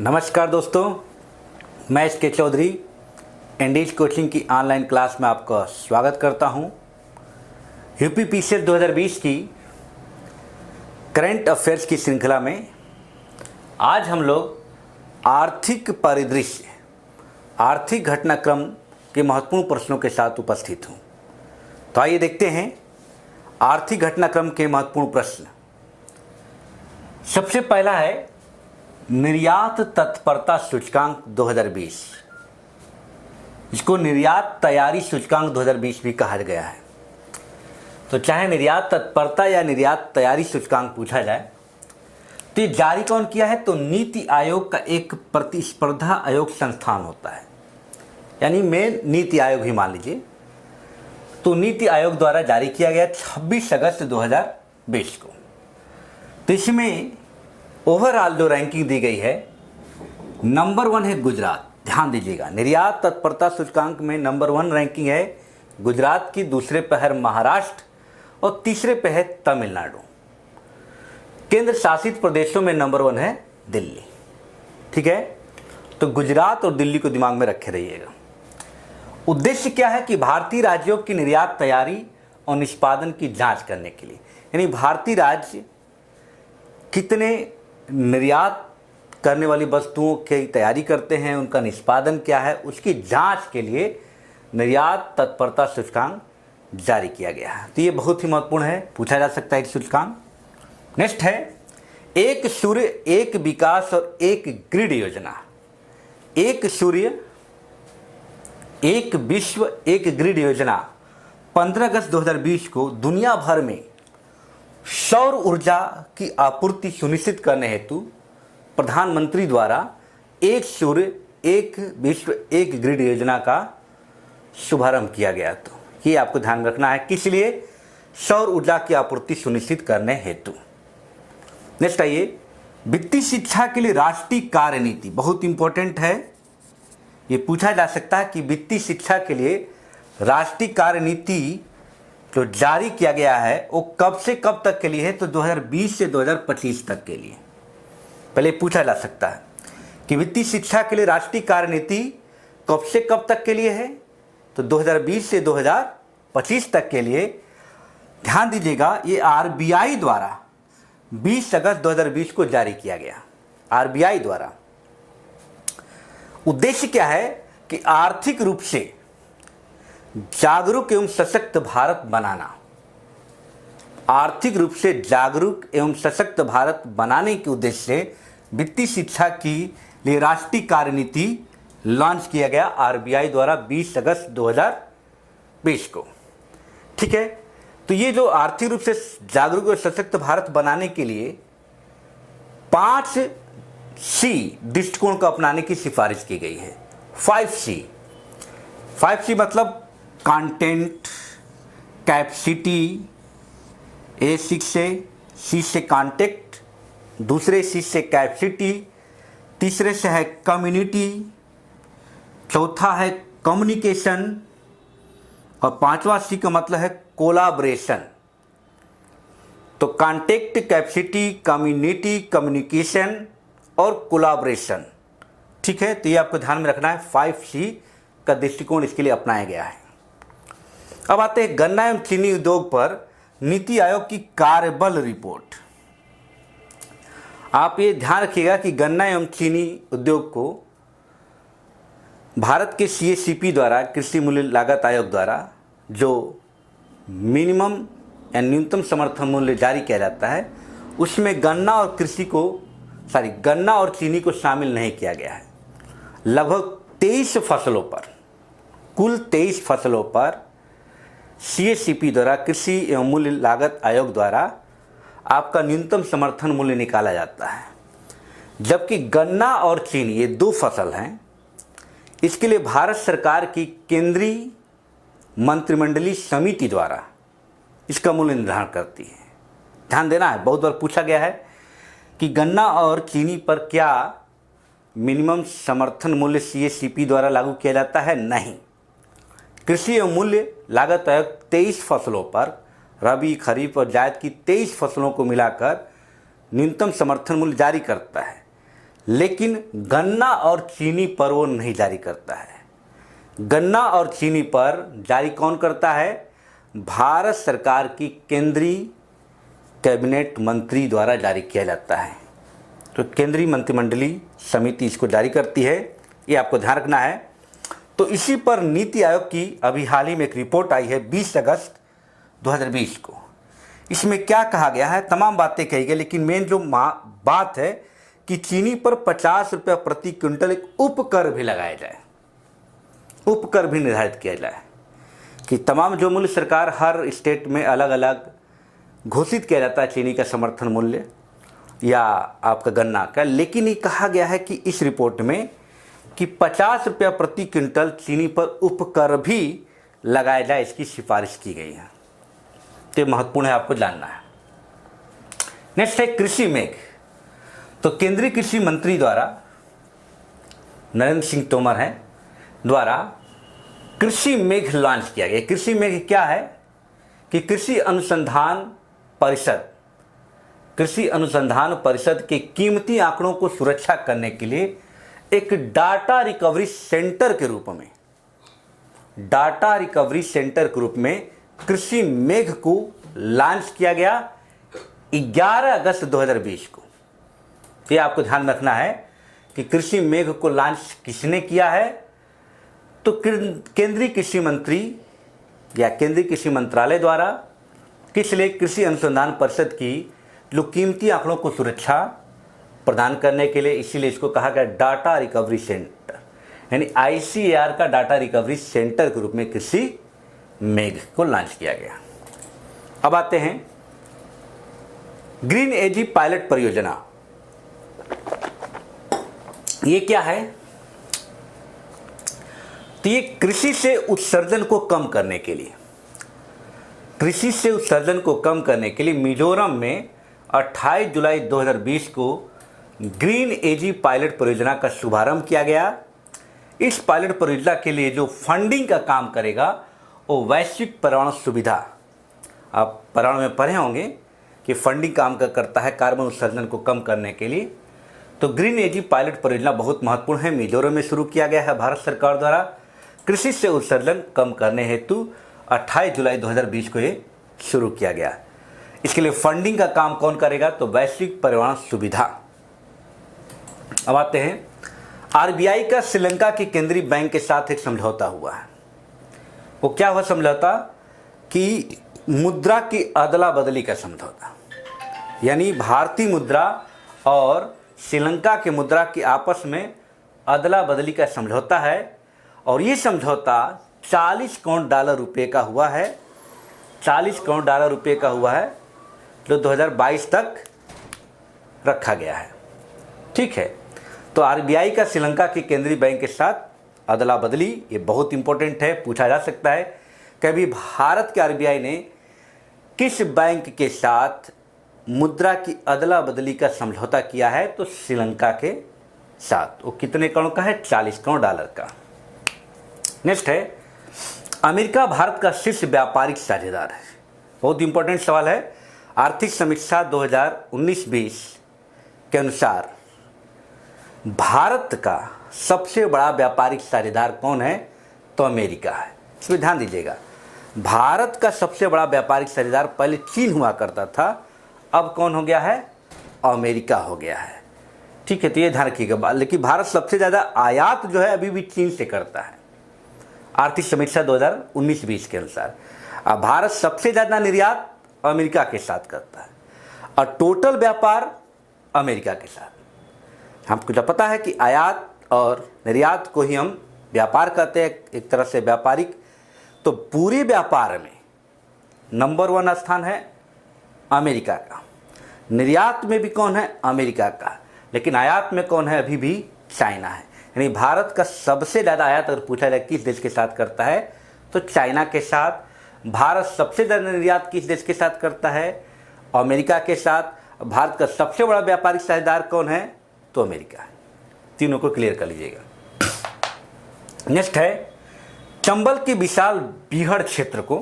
नमस्कार दोस्तों, मैं एस के चौधरी इंडीज कोचिंग की ऑनलाइन क्लास में आपका स्वागत करता हूं। यूपी पीसीएस 2020 की करंट अफेयर्स की श्रृंखला में आज हम लोग आर्थिक परिदृश्य, आर्थिक घटनाक्रम के महत्वपूर्ण प्रश्नों के साथ उपस्थित हूं। तो आइए देखते हैं आर्थिक घटनाक्रम के महत्वपूर्ण प्रश्न। सबसे पहला है निर्यात तत्परता सूचकांक 2020। इसको निर्यात तैयारी सूचकांक 2020 भी कहा गया है। तो चाहे निर्यात तत्परता या निर्यात तैयारी सूचकांक पूछा जाए तो ये जारी कौन किया है? तो नीति आयोग का एक प्रतिस्पर्धा आयोग संस्थान होता है, यानी मेन नीति आयोग ही मान लीजिए। तो नीति आयोग द्वारा जारी किया गया 26 अगस्त 2020 को। तो इसमें ओवरऑल जो रैंकिंग दी गई है, नंबर 1 है गुजरात। ध्यान दीजिएगा, निर्यात तत्परता सूचकांक में नंबर 1 रैंकिंग है गुजरात की, दूसरे पे है महाराष्ट्र और तीसरे पे है तमिलनाडु। केंद्र शासित प्रदेशों में नंबर 1 है दिल्ली। ठीक है, तो गुजरात और दिल्ली को दिमाग में रखे रहिएगा। उद्देश्य क्या है कि भारतीय राज्यों की निर्यात तैयारी और निष्पादन की जांच करने के लिए, यानी भारतीय राज्य कितने निर्यात करने वाली वस्तुओं की तैयारी करते हैं, उनका निष्पादन क्या है, उसकी जांच के लिए निर्यात तत्परता सूचकांक जारी किया गया है। तो ये बहुत ही महत्वपूर्ण है, पूछा जा सकता है सूचकांक। नेक्स्ट है एक सूर्य एक विकास और एक ग्रिड योजना। एक सूर्य एक विश्व एक ग्रिड योजना 15 अगस्त 2020 को दुनिया भर में सौर ऊर्जा की आपूर्ति सुनिश्चित करने हेतु प्रधानमंत्री द्वारा एक सूर्य एक विश्व एक ग्रिड योजना का शुभारंभ किया गया। तो ये आपको ध्यान रखना है, किस लिए? सौर ऊर्जा की आपूर्ति सुनिश्चित करने हेतु। नेक्स्ट आइए, वित्तीय शिक्षा के लिए राष्ट्रीय कार्यनीति बहुत इंपॉर्टेंट है। ये पूछा जा सकता है कि वित्तीय शिक्षा के लिए राष्ट्रीय कार्यनीति जो जारी किया गया है वो कब से कब तक के लिए है? तो 2020 से 2025 तक के लिए। पहले पूछा जा सकता है कि वित्तीय शिक्षा के लिए राष्ट्रीय कार्यनीति कब से कब तक के लिए है? तो 2020 से 2025 तक के लिए। ध्यान दीजिएगा, ये आरबीआई द्वारा 20 अगस्त 2020 को जारी किया गया, आरबीआई द्वारा। उद्देश्य क्या है कि आर्थिक रूप से जागरूक एवं सशक्त भारत बनाना। आर्थिक रूप से जागरूक एवं सशक्त भारत बनाने के उद्देश्य से वित्तीय शिक्षा की लिए राष्ट्रीय कार्यनीति लॉन्च किया गया आरबीआई द्वारा 20 अगस्त 2020 को। ठीक है, तो ये जो आर्थिक रूप से जागरूक और सशक्त भारत बनाने के लिए 5C दृष्टिकोण को अपनाने की सिफारिश की गई है। 5C मतलब कंटेंट, कैपेसिटी, A6 से, C से कॉन्टेक्ट, दूसरे C से कैपेसिटी, तीसरे से है कम्युनिटी, चौथा है कम्युनिकेशन और पांचवा C का मतलब है कोलाब्रेशन। तो कॉन्टेक्ट, कैपेसिटी, कम्युनिटी, कम्युनिकेशन और कोलाब्रेशन। ठीक है, तो ये आपको ध्यान में रखना है। 5C का दृष्टिकोण इसके लिए अपनाया गया है। अब आते हैं गन्ना एवं चीनी उद्योग पर नीति आयोग की कार्यबल रिपोर्ट। आप ये ध्यान रखिएगा कि गन्ना एवं चीनी उद्योग को भारत के CACP द्वारा, कृषि मूल्य लागत आयोग द्वारा, जो मिनिमम या न्यूनतम समर्थन मूल्य जारी किया जाता है, उसमें गन्ना और चीनी को शामिल नहीं किया गया है। लगभग 23 फसलों पर, कुल 23 फसलों पर CACP द्वारा, कृषि एवं मूल्य लागत आयोग द्वारा आपका न्यूनतम समर्थन मूल्य निकाला जाता है। जबकि गन्ना और चीनी ये 2 फसल हैं, इसके लिए भारत सरकार की केंद्रीय मंत्रिमंडलीय समिति द्वारा इसका मूल्य निर्धारण करती है। ध्यान देना है, बहुत बार पूछा गया है कि गन्ना और चीनी पर क्या मिनिमम समर्थन मूल्य CACP द्वारा लागू किया जाता है? नहीं। कृषि एवं मूल्य लागत आयोग 23 फसलों पर, रबी, खरीफ और जायद की 23 फसलों को मिलाकर न्यूनतम समर्थन मूल्य जारी करता है। लेकिन गन्ना और चीनी पर वो नहीं जारी करता है। गन्ना और चीनी पर जारी कौन करता है? भारत सरकार की केंद्रीय कैबिनेट मंत्री द्वारा जारी किया जाता है। तो केंद्रीय मंत्रिमंडलीय समिति इसको जारी करती है, ये आपको ध्यान रखना है। तो इसी पर नीति आयोग की अभी हाल ही में एक रिपोर्ट आई है 20 अगस्त 2020 को। इसमें क्या कहा गया है, तमाम बातें कही गई, लेकिन मेन जो बात है कि चीनी पर 50 रुपये प्रति क्विंटल एक उपकर भी लगाया जाए, उपकर भी निर्धारित किया जाए कि तमाम जो मूल्य सरकार हर स्टेट में अलग अलग घोषित किया जाता है चीनी का समर्थन मूल्य या आपका गन्ना का, लेकिन ये कहा गया है कि इस रिपोर्ट में कि 50 रुपया प्रति क्विंटल चीनी पर उपकर भी लगाया जाए, इसकी सिफारिश की गई है। तो महत्वपूर्ण है, आपको जानना है। नेक्स्ट है कृषि मेघ। तो केंद्रीय कृषि मंत्री द्वारा, नरेंद्र सिंह तोमर हैं, द्वारा कृषि मेघ लॉन्च किया गया। कृषि मेघ क्या है कि कृषि अनुसंधान परिषद के कीमती आंकड़ों को सुरक्षा करने के लिए एक डाटा रिकवरी सेंटर के रूप में कृषि मेघ को लॉन्च किया गया 11 अगस्त 2020 को। ये आपको ध्यान रखना है कि कृषि मेघ को लॉन्च किसने किया है? तो केंद्रीय कृषि मंत्री या केंद्रीय कृषि मंत्रालय द्वारा किस लिए? कृषि अनुसंधान परिषद की जो कीमती आंकड़ों को सुरक्षा प्रदान करने के लिए, इसीलिए इसको कहा गया डाटा रिकवरी सेंटर, यानी ICAR का डाटा रिकवरी सेंटर के रूप में कृषि मेघ को लॉन्च किया गया। अब आते हैं ग्रीन एजी पायलट परियोजना। ये क्या है? तो ये कृषि से उत्सर्जन को कम करने के लिए मिजोरम में 28 जुलाई 2020 को ग्रीन एजी पायलट परियोजना का शुभारंभ किया गया। इस पायलट परियोजना के लिए जो फंडिंग का काम करेगा वो वैश्विक पर्यावरण सुविधा, आप पर्यावरण में पढ़े होंगे कि फंडिंग काम करता है कार्बन उत्सर्जन को कम करने के लिए। तो ग्रीन एजी पायलट परियोजना बहुत महत्वपूर्ण है, मिजोरम में शुरू किया गया है भारत सरकार द्वारा कृषि से उत्सर्जन कम करने हेतु 28 जुलाई 2020 को ये शुरू किया गया। इसके लिए फंडिंग का काम कौन करेगा? तो वैश्विक पर्यावरण सुविधा। अब आते हैं RBI का श्रीलंका के केंद्रीय बैंक के साथ एक समझौता हुआ है। वो क्या हुआ समझौता? कि मुद्रा की अदला बदली का समझौता, यानी भारतीय मुद्रा और श्रीलंका के मुद्रा की आपस में अदला बदली का समझौता है। और ये समझौता 40 करोड़ डॉलर रुपये का हुआ है, 40 करोड़ डॉलर रुपये का हुआ है, जो 2022 तक रखा गया है। ठीक है, तो RBI का श्रीलंका के केंद्रीय बैंक के साथ अदला बदली, ये बहुत इंपॉर्टेंट है, पूछा जा सकता है कि अभी भारत के RBI ने किस बैंक के साथ मुद्रा की अदला बदली का समझौता किया है? तो श्रीलंका के साथ। वो कितने करोड़ का है? 40 करोड़ डॉलर का। नेक्स्ट है अमेरिका भारत का शीर्ष व्यापारिक साझेदार है। बहुत इंपॉर्टेंट सवाल है। आर्थिक समीक्षा 2019-20 के अनुसार भारत का सबसे बड़ा व्यापारिक साझेदार कौन है? तो अमेरिका है। इसमें ध्यान दीजिएगा, भारत का सबसे बड़ा व्यापारिक साझेदार पहले चीन हुआ करता था, अब कौन हो गया है? अमेरिका हो गया है। ठीक है, तो ये ध्यान रखिएगा। लेकिन भारत सबसे ज़्यादा आयात जो है अभी भी चीन से करता है, आर्थिक समीक्षा 2019-20 के अनुसार। अब भारत सबसे ज़्यादा निर्यात अमेरिका के साथ करता है और टोटल व्यापार अमेरिका के साथ। हमको जब पता है कि आयात और निर्यात को ही हम व्यापार कहते हैं, एक तरह से व्यापारिक, तो पूरे व्यापार में नंबर 1 स्थान है अमेरिका का। निर्यात में भी कौन है? अमेरिका का। लेकिन आयात में कौन है? अभी भी चाइना है। यानी भारत का सबसे ज़्यादा आयात अगर पूछा जाए किस देश के साथ करता है तो चाइना के साथ। भारत सबसे ज़्यादा निर्यात किस देश के साथ करता है? अमेरिका के साथ। भारत का सबसे बड़ा व्यापारिक साझेदार कौन है? तो अमेरिका है। तीनों को क्लियर कर लीजिएगा। नेक्स्ट है चंबल के विशाल बीहड़ क्षेत्र को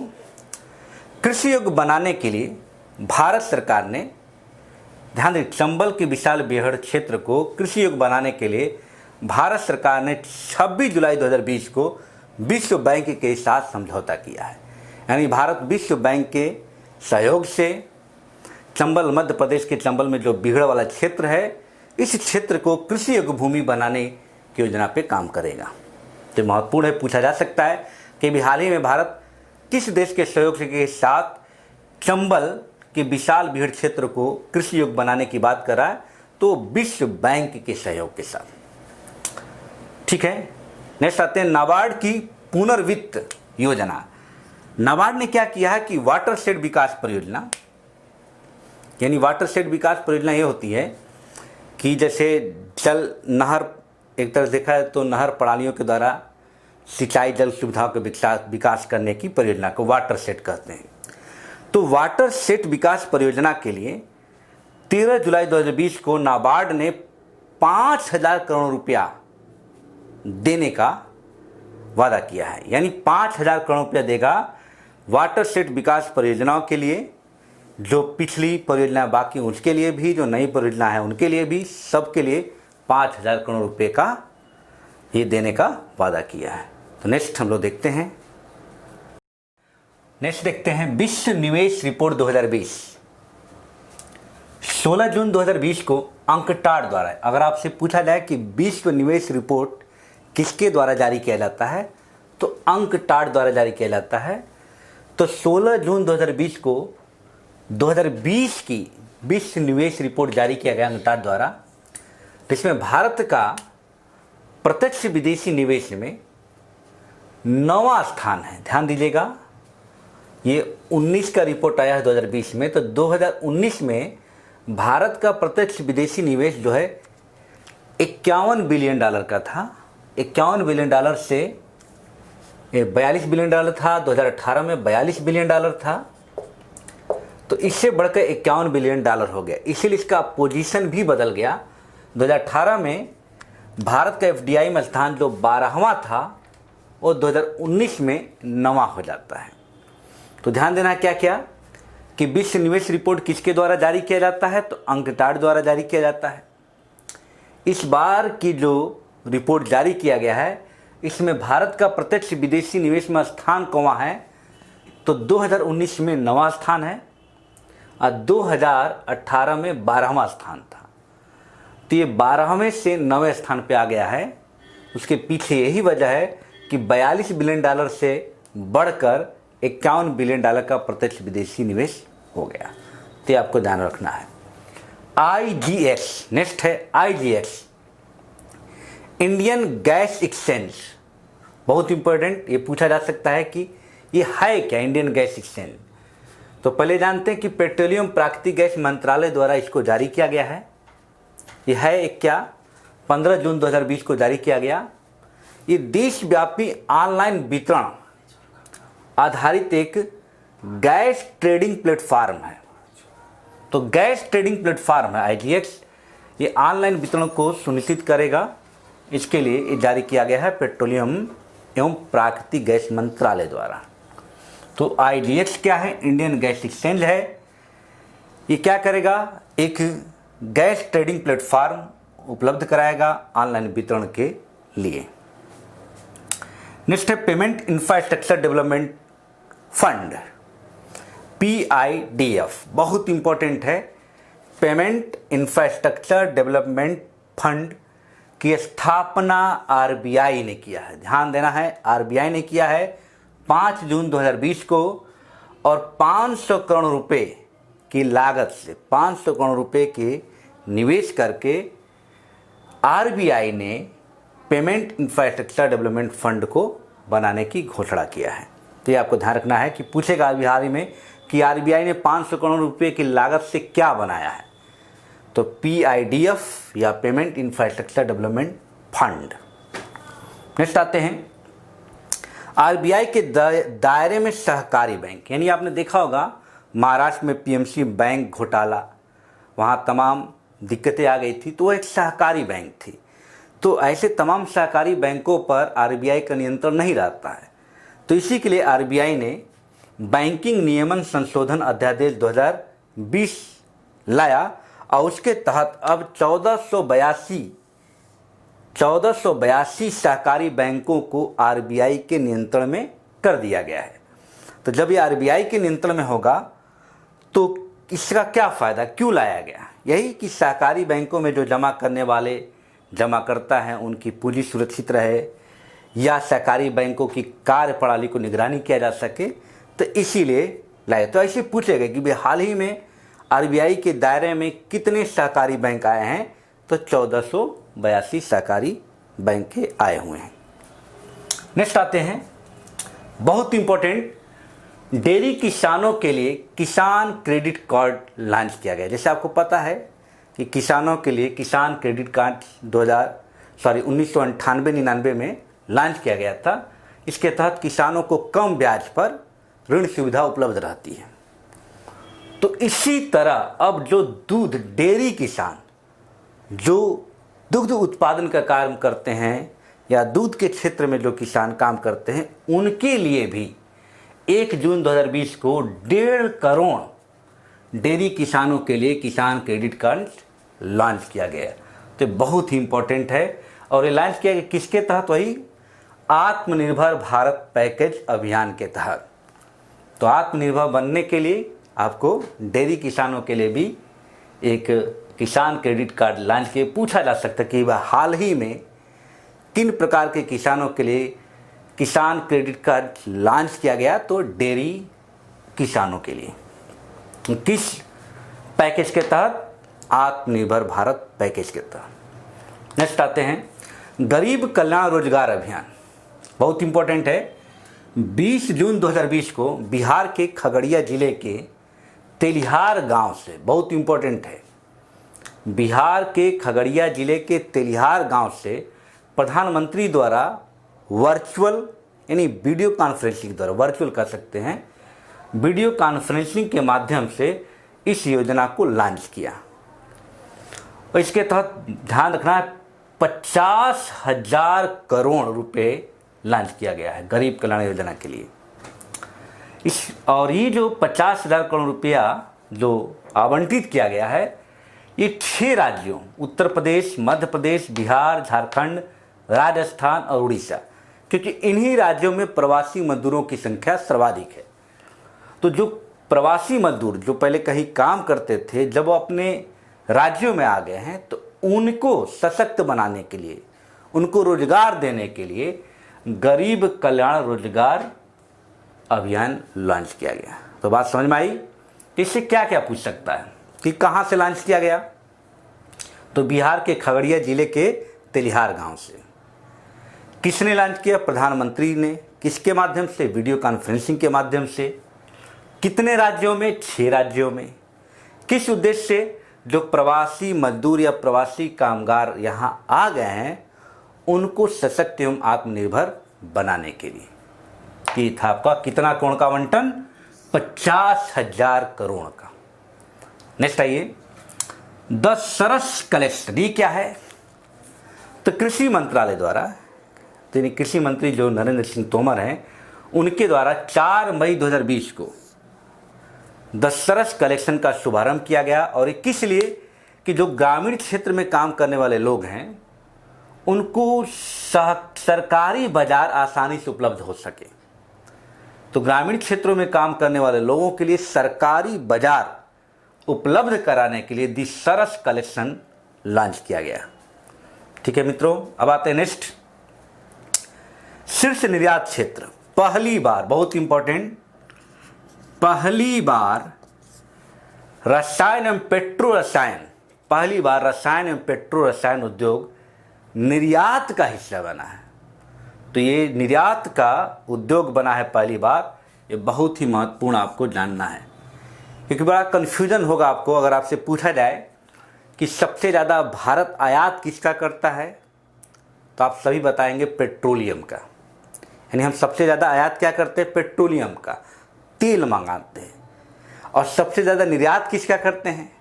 कृषि योग्य बनाने के लिए भारत सरकार ने ध्यान दें, चंबल के विशाल बेहड़ क्षेत्र को कृषि योग्य बनाने के लिए भारत सरकार ने 26 जुलाई 2020 को विश्व बैंक के साथ समझौता किया है। यानी भारत विश्व बैंक के सहयोग से चंबल, मध्य प्रदेश के चंबल में जो बीहड़ वाला क्षेत्र है, इस क्षेत्र को कृषि योग्य भूमि बनाने की योजना पे काम करेगा। तो महत्वपूर्ण है, पूछा जा सकता है कि भी हाल ही में भारत किस देश के सहयोग के साथ चंबल के विशाल बीहड़ क्षेत्र को कृषि योग्य बनाने की बात कर रहा है, तो विश्व बैंक के सहयोग के साथ। ठीक है, नेक्स्ट आते हैं नाबार्ड की पुनर्वित्त योजना। नाबार्ड ने क्या किया है कि वाटरशेड विकास परियोजना, यानी वाटरशेड विकास परियोजना ये होती है कि जैसे जल नहर, एक तरह देखा है तो नहर प्रणालियों के द्वारा सिंचाई जल सुविधाओं के विकास करने की परियोजना को वाटरशेड कहते हैं। तो वाटरशेड विकास परियोजना के लिए 13 जुलाई 2020 को नाबार्ड ने 5,000 करोड़ रुपया देने का वादा किया है। यानी 5,000 करोड़ रुपया देगा वाटरशेड विकास परियोजनाओं के लिए, जो पिछली परियोजना बाकी उसके लिए भी, जो नई परियोजना है उनके लिए भी, सबके लिए 5,000 करोड़ रुपए का ये देने का वादा किया है। तो नेक्स्ट हम लोग देखते हैं, नेक्स्ट देखते हैं विश्व निवेश रिपोर्ट 2020। 16 जून 2020 को अंकटाड द्वारा, अगर आपसे पूछा जाए कि विश्व निवेश रिपोर्ट किसके द्वारा जारी किया जाता है, तो अंकटाड द्वारा जारी किया जाता है। तो 16 जून 2020 को 2020 की विश्व निवेश रिपोर्ट जारी किया गया अंकटाड द्वारा, जिसमें भारत का प्रत्यक्ष विदेशी निवेश में 9वां स्थान है। ध्यान दीजिएगा, ये 19 का रिपोर्ट आया है 2020 में, तो 2019 में भारत का प्रत्यक्ष विदेशी निवेश जो है 51 बिलियन डॉलर का था। 51 बिलियन डॉलर से 42 बिलियन डॉलर था, 2018 में 42 बिलियन डॉलर था, तो इससे बढ़कर 51 बिलियन डॉलर हो गया। इसीलिए इसका पोजीशन भी बदल गया। 2018 में भारत का एफडीआई में स्थान जो 12वां था, वो 2019 में 9वां हो जाता है। तो ध्यान देना क्या क्या कि विश्व निवेश रिपोर्ट किसके द्वारा जारी किया जाता है, तो अंकटाड द्वारा जारी किया जाता है। इस बार की जो रिपोर्ट जारी किया गया है, इसमें भारत का प्रत्यक्ष विदेशी निवेश में स्थान कौन है, तो 2019 में 9वां स्थान है और 2018 में 12वां स्थान था। तो ये 12वें से 9वें स्थान पे आ गया है। उसके पीछे यही वजह है कि 42 बिलियन डॉलर से बढ़कर 51 बिलियन डॉलर का प्रत्यक्ष विदेशी निवेश हो गया। तो आपको ध्यान रखना है। IGX, नेक्स्ट है IGX, इंडियन गैस एक्सचेंज। बहुत इंपॉर्टेंट, ये पूछा जा सकता है कि ये है क्या इंडियन गैस एक्सचेंज। तो पहले जानते हैं कि पेट्रोलियम प्राकृतिक गैस मंत्रालय द्वारा इसको जारी किया गया है। ये है एक क्या, 15 जून 2020 को जारी किया गया। ये देशव्यापी ऑनलाइन वितरण आधारित एक गैस ट्रेडिंग प्लेटफार्म है। तो गैस ट्रेडिंग प्लेटफार्म है IGX, ये ऑनलाइन वितरण को सुनिश्चित करेगा। इसके लिए ये जारी किया गया है पेट्रोलियम एवं प्राकृतिक गैस मंत्रालय द्वारा। तो IGX क्या है, इंडियन गैस एक्सचेंज है। ये क्या करेगा, एक गैस ट्रेडिंग प्लेटफार्म उपलब्ध कराएगा ऑनलाइन वितरण के लिए। नेक्स्ट है payment infrastructure development fund, PIDF, बहुत इंपॉर्टेंट है। पेमेंट इंफ्रास्ट्रक्चर डेवलपमेंट फंड की स्थापना RBI ने किया है। ध्यान देना है, RBI ने किया है 5 जून 2020 को, और 500 करोड़ रुपए की लागत से 500 करोड़ रुपए के निवेश करके RBI ने पेमेंट इंफ्रास्ट्रक्चर डेवलपमेंट फंड को बनाने की घोषणा किया है। तो ये आपको ध्यान रखना है कि पूछेगा बिहार में कि RBI ने 500 करोड़ रुपए की लागत से क्या बनाया है, तो PIDF या payment infrastructure development fund. Next आते हैं RBI के दायरे में सहकारी बैंक, यानी आपने देखा होगा महाराष्ट्र में PMC बैंक घोटाला, वहाँ तमाम दिक्कतें आ गई थी, तो वो एक सहकारी बैंक थी। तो ऐसे तमाम सहकारी बैंकों पर RBI का नियंत्रण नहीं रहता है। तो इसी के लिए RBI ने बैंकिंग नियमन संशोधन अध्यादेश 2020 लाया और उसके तहत अब 1482 सहकारी बैंकों को आरबीआई के नियंत्रण में कर दिया गया है। तो जब ये आरबीआई के नियंत्रण में होगा तो इसका क्या फ़ायदा, क्यों लाया गया? यही कि सहकारी बैंकों में जो जमा करने वाले जमाकर्ता हैं उनकी पूंजी सुरक्षित रहे या सहकारी बैंकों की कार्य प्रणाली को निगरानी किया जा सके, तो इसीलिए लाए। तो ऐसे पूछेगा कि भाई हाल ही में आरबीआई के दायरे में कितने सहकारी बैंक आए हैं, तो 1482 सहकारी बैंक के आए हुए हैं। नेक्स्ट आते हैं, बहुत इंपॉर्टेंट, डेयरी किसानों के लिए किसान क्रेडिट कार्ड लॉन्च किया गया। जैसे आपको पता है कि किसानों के लिए किसान क्रेडिट कार्ड 1998-99 में लॉन्च किया गया था। इसके तहत किसानों को कम ब्याज पर ऋण सुविधा उपलब्ध रहती है। तो इसी तरह अब जो डेयरी किसान जो दुग्ध उत्पादन का काम करते हैं या दूध के क्षेत्र में जो किसान काम करते हैं, उनके लिए भी 1 जून 2020 को 1.5 करोड़ डेयरी किसानों के लिए किसान क्रेडिट कार्ड लॉन्च किया गया। तो बहुत ही इम्पोर्टेंट है। और ये लॉन्च किया गया किसके तहत? वही आत्मनिर्भर भारत पैकेज अभियान के तहत। तो आत्मनिर्भर बनने के लिए आपको डेयरी किसानों के लिए भी एक किसान क्रेडिट कार्ड लॉन्च किए। पूछा जा सकता है कि वह हाल ही में किन प्रकार के किसानों के लिए किसान क्रेडिट कार्ड लॉन्च किया गया? तो डेयरी किसानों के लिए। किस पैकेज के तहत? आत्मनिर्भर भारत पैकेज के तहत। नेक्स्ट आते हैं, गरीब कल्याण रोजगार अभियान, बहुत इंपॉर्टेंट है। 20 जून 2020 को बिहार के खगड़िया जिले के तेलिहार गांव से, बहुत इंपॉर्टेंट है, बिहार के खगड़िया जिले के तेलिहार गांव से प्रधानमंत्री द्वारा वर्चुअल यानी वीडियो कॉन्फ्रेंसिंग द्वारा, वर्चुअल कर सकते हैं, वीडियो कॉन्फ्रेंसिंग के माध्यम से इस योजना को लॉन्च किया। और इसके तहत ध्यान रखना है 50,000 करोड़ रुपए लॉन्च किया गया है गरीब कल्याण योजना के लिए। और ये जो 50,000 करोड़ रुपया जो आवंटित किया गया है, ये 6 राज्यों उत्तर प्रदेश, मध्य प्रदेश, बिहार, झारखंड, राजस्थान और उड़ीसा, क्योंकि इन्हीं राज्यों में प्रवासी मजदूरों की संख्या सर्वाधिक है। तो जो प्रवासी मजदूर जो पहले कहीं काम करते थे, जब वो अपने राज्यों में आ गए हैं, तो उनको सशक्त बनाने के लिए, उनको रोजगार देने के लिए गरीब कल्याण रोजगार अभियान लॉन्च किया गया। तो बात समझ में आई? इससे क्या क्या पूछ सकता है कि कहाँ से लॉन्च किया गया? तो बिहार के खगड़िया जिले के तेलिहार गांव से। किसने लॉन्च किया? प्रधानमंत्री ने। किसके माध्यम से? वीडियो कॉन्फ्रेंसिंग के माध्यम से। कितने राज्यों में? 6 राज्यों में। किस उद्देश्य से? जो प्रवासी मजदूर या प्रवासी कामगार यहाँ आ गए हैं, उनको सशक्त एवं आत्मनिर्भर बनाने के लिए। कि था आपका कितना करोड़ का आवंटन? 50,000 करोड़ का। नेक्स्ट आइए, दशरस कलेक्शन, ये क्या है? तो कृषि मंत्रालय द्वारा, तो कृषि मंत्री जो नरेंद्र सिंह तोमर हैं, उनके द्वारा 4 मई 2020 को दशरस कलेक्शन का शुभारंभ किया गया। और ये किस लिए? कि जो ग्रामीण क्षेत्र में काम करने वाले लोग हैं, उनको सरकारी बाजार आसानी से उपलब्ध हो सके। तो ग्रामीण क्षेत्रों में काम करने वाले लोगों के लिए सरकारी बाजार उपलब्ध कराने के लिए दशरस कलेक्शन लॉन्च किया गया। ठीक है मित्रों, अब आते हैं नेक्स्ट, शीर्ष निर्यात क्षेत्र। पहली बार, बहुत इंपॉर्टेंट, पहली बार रसायन एवं पेट्रो रसायन, पहली बार रसायन एवं पेट्रो रसायन उद्योग निर्यात का हिस्सा बना है। तो ये निर्यात का उद्योग बना है पहली बार। ये बहुत ही महत्वपूर्ण आपको जानना है, क्योंकि बड़ा कन्फ्यूजन होगा आपको अगर आपसे पूछा जाए कि सबसे ज़्यादा भारत आयात किसका करता है, तो आप सभी बताएंगे पेट्रोलियम का। यानी हम सबसे ज़्यादा आयात क्या करते हैं? पेट्रोलियम का, तेल मंगाते हैं। और सबसे ज़्यादा निर्यात किसका करते हैं?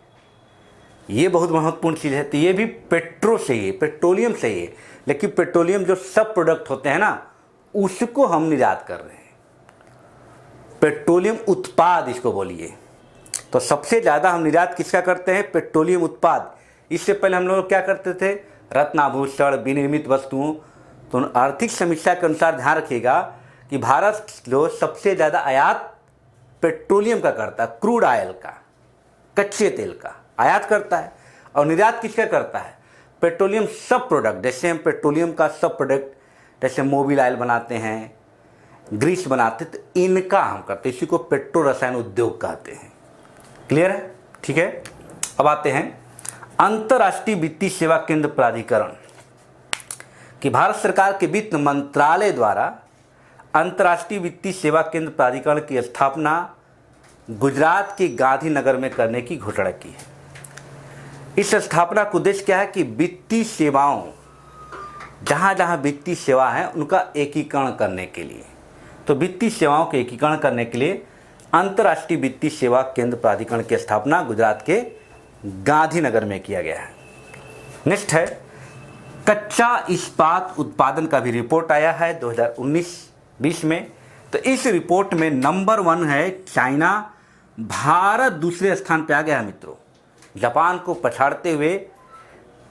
ये बहुत महत्वपूर्ण चीज़ है। तो ये भी पेट्रो से ही, पेट्रोलियम से ही, लेकिन पेट्रोलियम जो सब प्रोडक्ट होते हैं ना, उसको हम निर्यात कर रहे हैं। पेट्रोलियम उत्पाद इसको बोलिए, तो सबसे ज़्यादा हम निर्यात किसका करते हैं? पेट्रोलियम उत्पाद। इससे पहले हम लोग क्या करते थे? रत्नाभूषण, विनिर्मित वस्तुओं। तो आर्थिक समीक्षा के अनुसार ध्यान रखिएगा कि भारत जो सबसे ज़्यादा आयात पेट्रोलियम का करता है, क्रूड ऑयल का, कच्चे तेल का आयात करता है। और निर्यात किसका करता है? पेट्रोलियम सब प्रोडक्ट। जैसे हम पेट्रोलियम का सब प्रोडक्ट, जैसे मोबिल ऑयल बनाते हैं, ग्रीस बनाते, तो इनका हम करते हैं। इसी को पेट्रो रसायन उद्योग कहते हैं। क्लियर है? ठीक है। अब आते हैं अंतर्राष्ट्रीय वित्तीय सेवा केंद्र प्राधिकरण कि भारत सरकार के वित्त मंत्रालय द्वारा अंतर्राष्ट्रीय वित्तीय सेवा केंद्र प्राधिकरण की स्थापना गुजरात के गांधीनगर में करने की घोषणा की है। इस स्थापना का उद्देश्य क्या है कि वित्तीय सेवाओं, जहाँ जहाँ वित्तीय सेवा है उनका एकीकरण करने के लिए। तो वित्तीय सेवाओं के एकीकरण करने के लिए अंतर्राष्ट्रीय वित्तीय सेवा केंद्र प्राधिकरण की स्थापना गुजरात के गांधीनगर में किया गया है। नेक्स्ट है कच्चा इस्पात उत्पादन का भी रिपोर्ट आया है 2019-20 में। तो इस रिपोर्ट में नंबर 1 है चाइना, भारत दूसरे स्थान पे आ गया है मित्रों। जापान को पछाड़ते हुए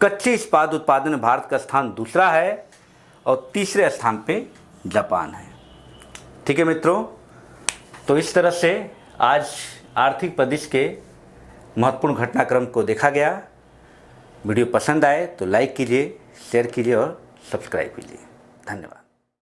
कच्चे इस्पात उत्पादन में भारत का स्थान दूसरा है और तीसरे स्थान पे जापान है। ठीक है मित्रों, तो इस तरह से आज आर्थिक परिदृश्य के महत्वपूर्ण घटनाक्रम को देखा गया। वीडियो पसंद आए तो लाइक कीजिए, शेयर कीजिए और सब्सक्राइब कीजिए। धन्यवाद।